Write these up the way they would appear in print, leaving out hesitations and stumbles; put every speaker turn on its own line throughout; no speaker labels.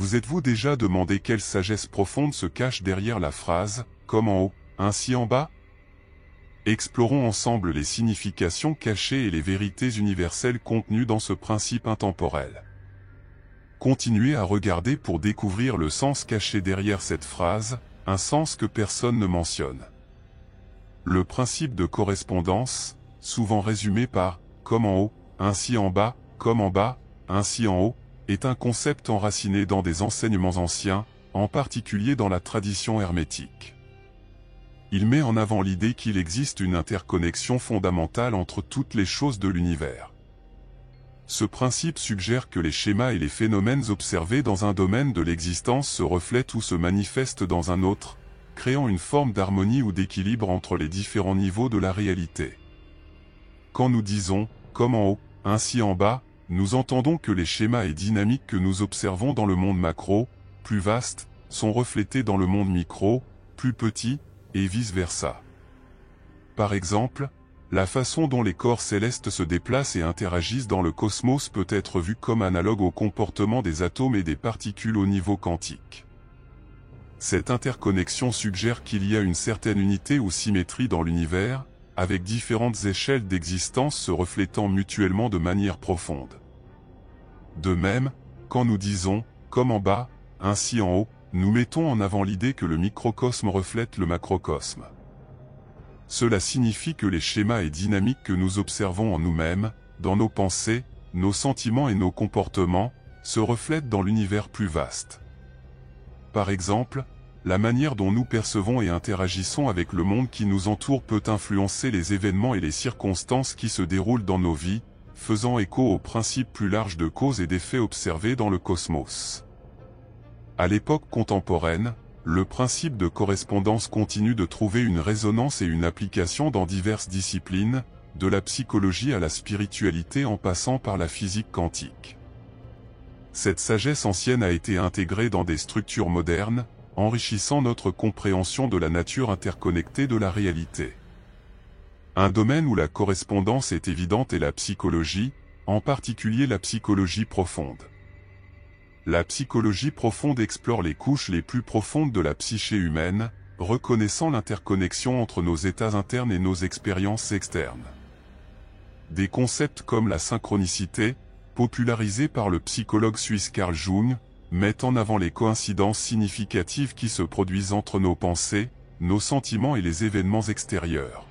Vous êtes-vous déjà demandé quelle sagesse profonde se cache derrière la phrase « comme en haut, ainsi en bas » Explorons ensemble les significations cachées et les vérités universelles contenues dans ce principe intemporel. Continuez à regarder pour découvrir le sens caché derrière cette phrase, un sens que personne ne mentionne. Le principe de correspondance, souvent résumé par « comme en haut, ainsi en bas, comme en bas, ainsi en haut », est un concept enraciné dans des enseignements anciens, en particulier dans la tradition hermétique. Il met en avant l'idée qu'il existe une interconnexion fondamentale entre toutes les choses de l'univers. Ce principe suggère que les schémas et les phénomènes observés dans un domaine de l'existence se reflètent ou se manifestent dans un autre, créant une forme d'harmonie ou d'équilibre entre les différents niveaux de la réalité. Quand nous disons « comme en haut, ainsi en bas », nous entendons que les schémas et dynamiques que nous observons dans le monde macro, plus vaste, sont reflétés dans le monde micro, plus petit, et vice-versa. Par exemple, la façon dont les corps célestes se déplacent et interagissent dans le cosmos peut être vue comme analogue au comportement des atomes et des particules au niveau quantique. Cette interconnexion suggère qu'il y a une certaine unité ou symétrie dans l'univers, avec différentes échelles d'existence se reflétant mutuellement de manière profonde. De même, quand nous disons « comme en bas, ainsi en haut », nous mettons en avant l'idée que le microcosme reflète le macrocosme. Cela signifie que les schémas et dynamiques que nous observons en nous-mêmes, dans nos pensées, nos sentiments et nos comportements, se reflètent dans l'univers plus vaste. Par exemple, la manière dont nous percevons et interagissons avec le monde qui nous entoure peut influencer les événements et les circonstances qui se déroulent dans nos vies, faisant écho au principe plus large de cause et d'effet observés dans le cosmos. À l'époque contemporaine, le principe de correspondance continue de trouver une résonance et une application dans diverses disciplines, de la psychologie à la spiritualité en passant par la physique quantique. Cette sagesse ancienne a été intégrée dans des structures modernes, enrichissant notre compréhension de la nature interconnectée de la réalité. Un domaine où la correspondance est évidente est la psychologie, en particulier la psychologie profonde. La psychologie profonde explore les couches les plus profondes de la psyché humaine, reconnaissant l'interconnexion entre nos états internes et nos expériences externes. Des concepts comme la synchronicité, popularisés par le psychologue suisse Carl Jung, mettent en avant les coïncidences significatives qui se produisent entre nos pensées, nos sentiments et les événements extérieurs.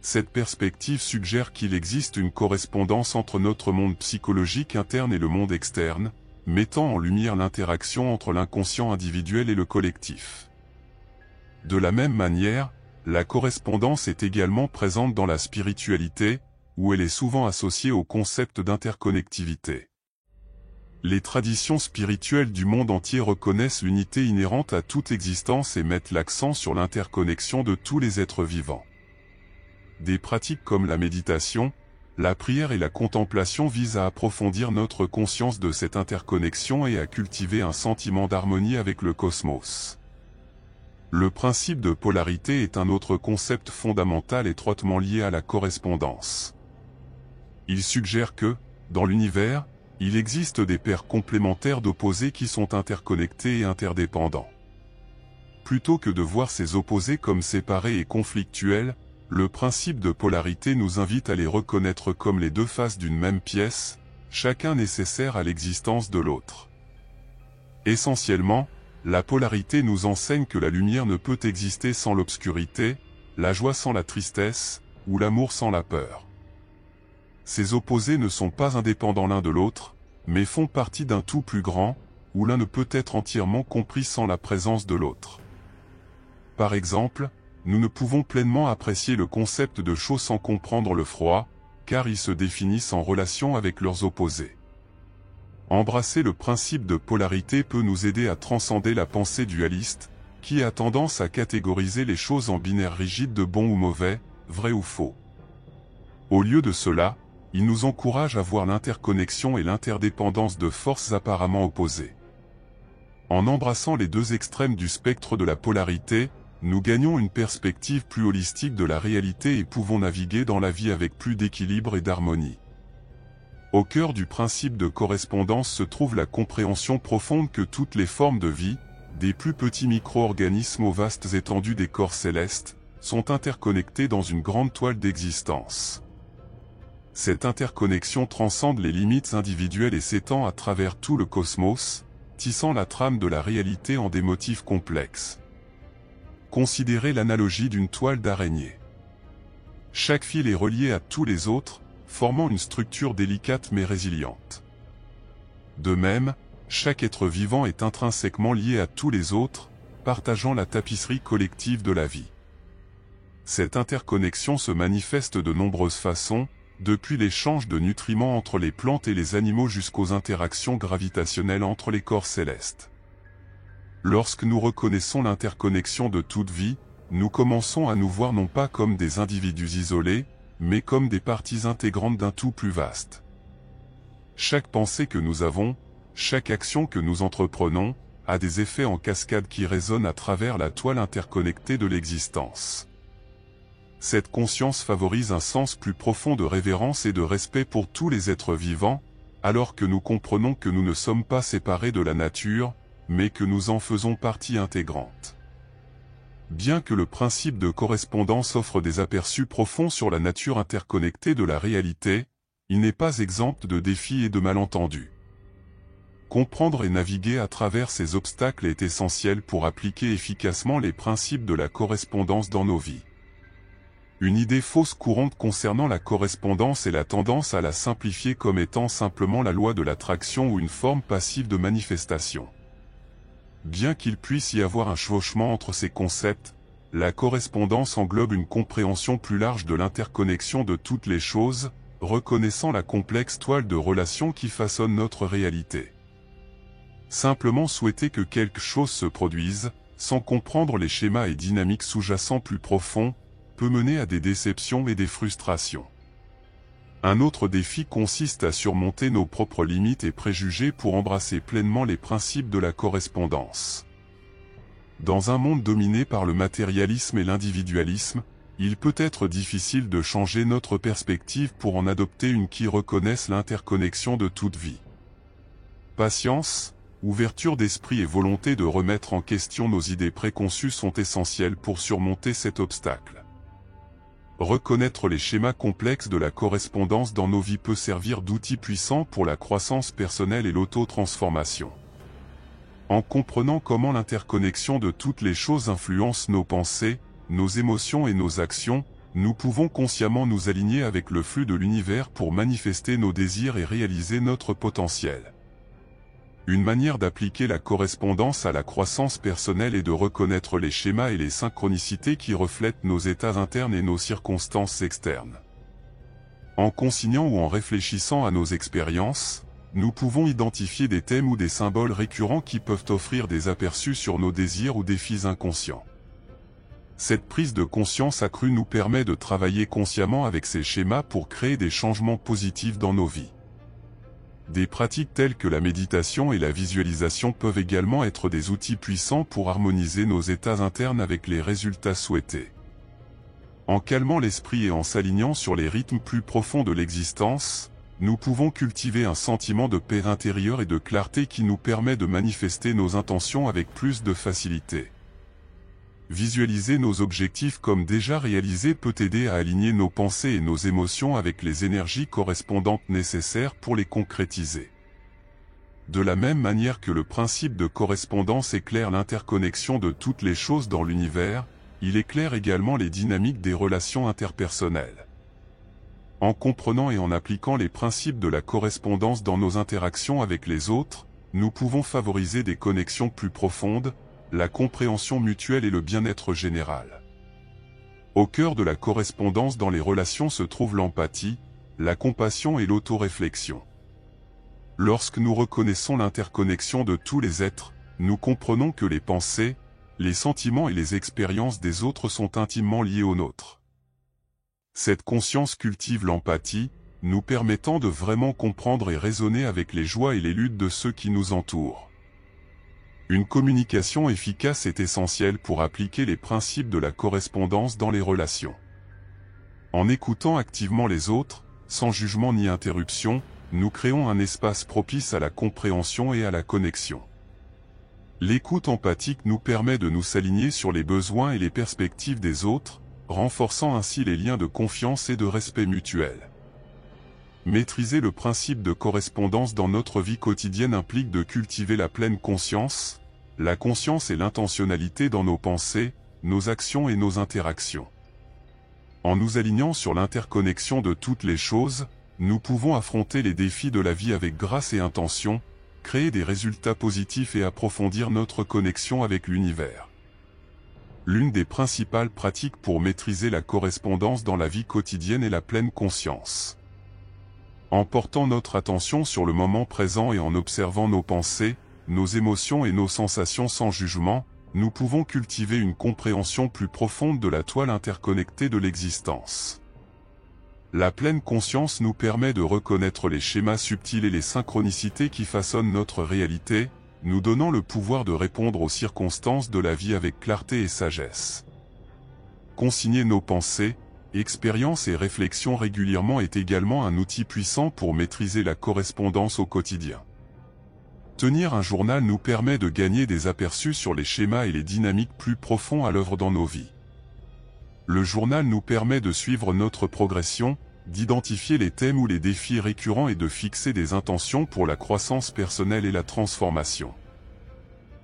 Cette perspective suggère qu'il existe une correspondance entre notre monde psychologique interne et le monde externe, mettant en lumière l'interaction entre l'inconscient individuel et le collectif. De la même manière, la correspondance est également présente dans la spiritualité, où elle est souvent associée au concept d'interconnectivité. Les traditions spirituelles du monde entier reconnaissent l'unité inhérente à toute existence et mettent l'accent sur l'interconnexion de tous les êtres vivants. Des pratiques comme la méditation, la prière et la contemplation visent à approfondir notre conscience de cette interconnexion et à cultiver un sentiment d'harmonie avec le cosmos. Le principe de polarité est un autre concept fondamental étroitement lié à la correspondance. Il suggère que, dans l'univers, il existe des paires complémentaires d'opposés qui sont interconnectés et interdépendants. Plutôt que de voir ces opposés comme séparés et conflictuels, le principe de polarité nous invite à les reconnaître comme les deux faces d'une même pièce, chacun nécessaire à l'existence de l'autre. Essentiellement, la polarité nous enseigne que la lumière ne peut exister sans l'obscurité, la joie sans la tristesse, ou l'amour sans la peur. Ces opposés ne sont pas indépendants l'un de l'autre, mais font partie d'un tout plus grand, où l'un ne peut être entièrement compris sans la présence de l'autre. Par exemple, nous ne pouvons pleinement apprécier le concept de chaud sans comprendre le froid, car ils se définissent en relation avec leurs opposés. Embrasser le principe de polarité peut nous aider à transcender la pensée dualiste, qui a tendance à catégoriser les choses en binaires rigides de bon ou mauvais, vrai ou faux. Au lieu de cela, il nous encourage à voir l'interconnexion et l'interdépendance de forces apparemment opposées. En embrassant les deux extrêmes du spectre de la polarité, nous gagnons une perspective plus holistique de la réalité et pouvons naviguer dans la vie avec plus d'équilibre et d'harmonie. Au cœur du principe de correspondance se trouve la compréhension profonde que toutes les formes de vie, des plus petits micro-organismes aux vastes étendues des corps célestes, sont interconnectées dans une grande toile d'existence. Cette interconnexion transcende les limites individuelles et s'étend à travers tout le cosmos, tissant la trame de la réalité en des motifs complexes. Considérez l'analogie d'une toile d'araignée. Chaque fil est relié à tous les autres, formant une structure délicate mais résiliente. De même, chaque être vivant est intrinsèquement lié à tous les autres, partageant la tapisserie collective de la vie. Cette interconnexion se manifeste de nombreuses façons, depuis l'échange de nutriments entre les plantes et les animaux jusqu'aux interactions gravitationnelles entre les corps célestes. Lorsque nous reconnaissons l'interconnexion de toute vie, nous commençons à nous voir non pas comme des individus isolés, mais comme des parties intégrantes d'un tout plus vaste. Chaque pensée que nous avons, chaque action que nous entreprenons, a des effets en cascade qui résonnent à travers la toile interconnectée de l'existence. Cette conscience favorise un sens plus profond de révérence et de respect pour tous les êtres vivants, alors que nous comprenons que nous ne sommes pas séparés de la nature, mais que nous en faisons partie intégrante. Bien que le principe de correspondance offre des aperçus profonds sur la nature interconnectée de la réalité, il n'est pas exempt de défis et de malentendus. Comprendre et naviguer à travers ces obstacles est essentiel pour appliquer efficacement les principes de la correspondance dans nos vies. Une idée fausse courante concernant la correspondance est la tendance à la simplifier comme étant simplement la loi de l'attraction ou une forme passive de manifestation. Bien qu'il puisse y avoir un chevauchement entre ces concepts, la correspondance englobe une compréhension plus large de l'interconnexion de toutes les choses, reconnaissant la complexe toile de relations qui façonne notre réalité. Simplement souhaiter que quelque chose se produise, sans comprendre les schémas et dynamiques sous-jacents plus profonds, peut mener à des déceptions et des frustrations. Un autre défi consiste à surmonter nos propres limites et préjugés pour embrasser pleinement les principes de la correspondance. Dans un monde dominé par le matérialisme et l'individualisme, il peut être difficile de changer notre perspective pour en adopter une qui reconnaisse l'interconnexion de toute vie. Patience, ouverture d'esprit et volonté de remettre en question nos idées préconçues sont essentielles pour surmonter cet obstacle. Reconnaître les schémas complexes de la correspondance dans nos vies peut servir d'outil puissant pour la croissance personnelle et l'auto-transformation. En comprenant comment l'interconnexion de toutes les choses influence nos pensées, nos émotions et nos actions, nous pouvons consciemment nous aligner avec le flux de l'univers pour manifester nos désirs et réaliser notre potentiel. Une manière d'appliquer la correspondance à la croissance personnelle est de reconnaître les schémas et les synchronicités qui reflètent nos états internes et nos circonstances externes. En consignant ou en réfléchissant à nos expériences, nous pouvons identifier des thèmes ou des symboles récurrents qui peuvent offrir des aperçus sur nos désirs ou défis inconscients. Cette prise de conscience accrue nous permet de travailler consciemment avec ces schémas pour créer des changements positifs dans nos vies. Des pratiques telles que la méditation et la visualisation peuvent également être des outils puissants pour harmoniser nos états internes avec les résultats souhaités. En calmant l'esprit et en s'alignant sur les rythmes plus profonds de l'existence, nous pouvons cultiver un sentiment de paix intérieure et de clarté qui nous permet de manifester nos intentions avec plus de facilité. Visualiser nos objectifs comme déjà réalisés peut aider à aligner nos pensées et nos émotions avec les énergies correspondantes nécessaires pour les concrétiser. De la même manière que le principe de correspondance éclaire l'interconnexion de toutes les choses dans l'univers, il éclaire également les dynamiques des relations interpersonnelles. En comprenant et en appliquant les principes de la correspondance dans nos interactions avec les autres, nous pouvons favoriser des connexions plus profondes, la compréhension mutuelle et le bien-être général. Au cœur de la correspondance dans les relations se trouve l'empathie, la compassion et l'autoréflexion. Lorsque nous reconnaissons l'interconnexion de tous les êtres, nous comprenons que les pensées, les sentiments et les expériences des autres sont intimement liés aux nôtres. Cette conscience cultive l'empathie, nous permettant de vraiment comprendre et raisonner avec les joies et les luttes de ceux qui nous entourent. Une communication efficace est essentielle pour appliquer les principes de la correspondance dans les relations. En écoutant activement les autres, sans jugement ni interruption, nous créons un espace propice à la compréhension et à la connexion. L'écoute empathique nous permet de nous s'aligner sur les besoins et les perspectives des autres, renforçant ainsi les liens de confiance et de respect mutuel. Maîtriser le principe de correspondance dans notre vie quotidienne implique de cultiver la pleine conscience, la conscience et l'intentionnalité dans nos pensées, nos actions et nos interactions. En nous alignant sur l'interconnexion de toutes les choses, nous pouvons affronter les défis de la vie avec grâce et intention, créer des résultats positifs et approfondir notre connexion avec l'univers. L'une des principales pratiques pour maîtriser la correspondance dans la vie quotidienne est la pleine conscience. En portant notre attention sur le moment présent et en observant nos pensées, nos émotions et nos sensations sans jugement, nous pouvons cultiver une compréhension plus profonde de la toile interconnectée de l'existence. La pleine conscience nous permet de reconnaître les schémas subtils et les synchronicités qui façonnent notre réalité, nous donnant le pouvoir de répondre aux circonstances de la vie avec clarté et sagesse. Consigner nos pensées, expériences et réflexions régulièrement est également un outil puissant pour maîtriser la correspondance au quotidien. Tenir un journal nous permet de gagner des aperçus sur les schémas et les dynamiques plus profonds à l'œuvre dans nos vies. Le journal nous permet de suivre notre progression, d'identifier les thèmes ou les défis récurrents et de fixer des intentions pour la croissance personnelle et la transformation.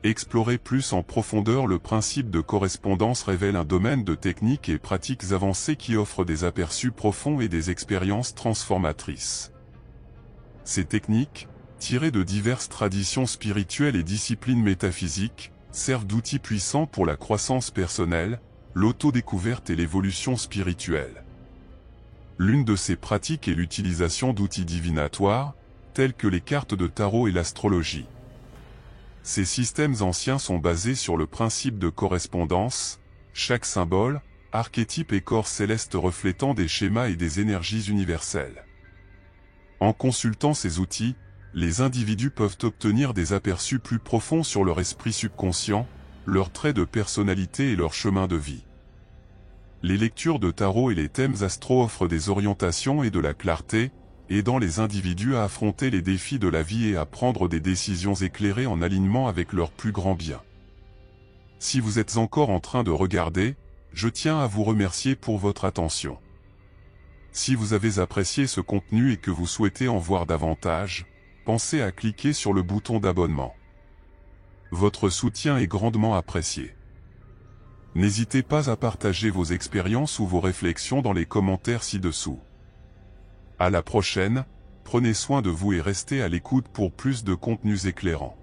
Explorer plus en profondeur le principe de correspondance révèle un domaine de techniques et pratiques avancées qui offrent des aperçus profonds et des expériences transformatrices. Ces techniques, tirées de diverses traditions spirituelles et disciplines métaphysiques, servent d'outils puissants pour la croissance personnelle, l'autodécouverte et l'évolution spirituelle. L'une de ces pratiques est l'utilisation d'outils divinatoires, tels que les cartes de tarot et l'astrologie. Ces systèmes anciens sont basés sur le principe de correspondance, chaque symbole, archétype et corps céleste reflétant des schémas et des énergies universelles. En consultant ces outils, les individus peuvent obtenir des aperçus plus profonds sur leur esprit subconscient, leurs traits de personnalité et leur chemin de vie. Les lectures de tarot et les thèmes astro offrent des orientations et de la clarté, aidant les individus à affronter les défis de la vie et à prendre des décisions éclairées en alignement avec leur plus grand bien. Si vous êtes encore en train de regarder, je tiens à vous remercier pour votre attention. Si vous avez apprécié ce contenu et que vous souhaitez en voir davantage, pensez à cliquer sur le bouton d'abonnement. Votre soutien est grandement apprécié. N'hésitez pas à partager vos expériences ou vos réflexions dans les commentaires ci-dessous. À la prochaine, prenez soin de vous et restez à l'écoute pour plus de contenus éclairants.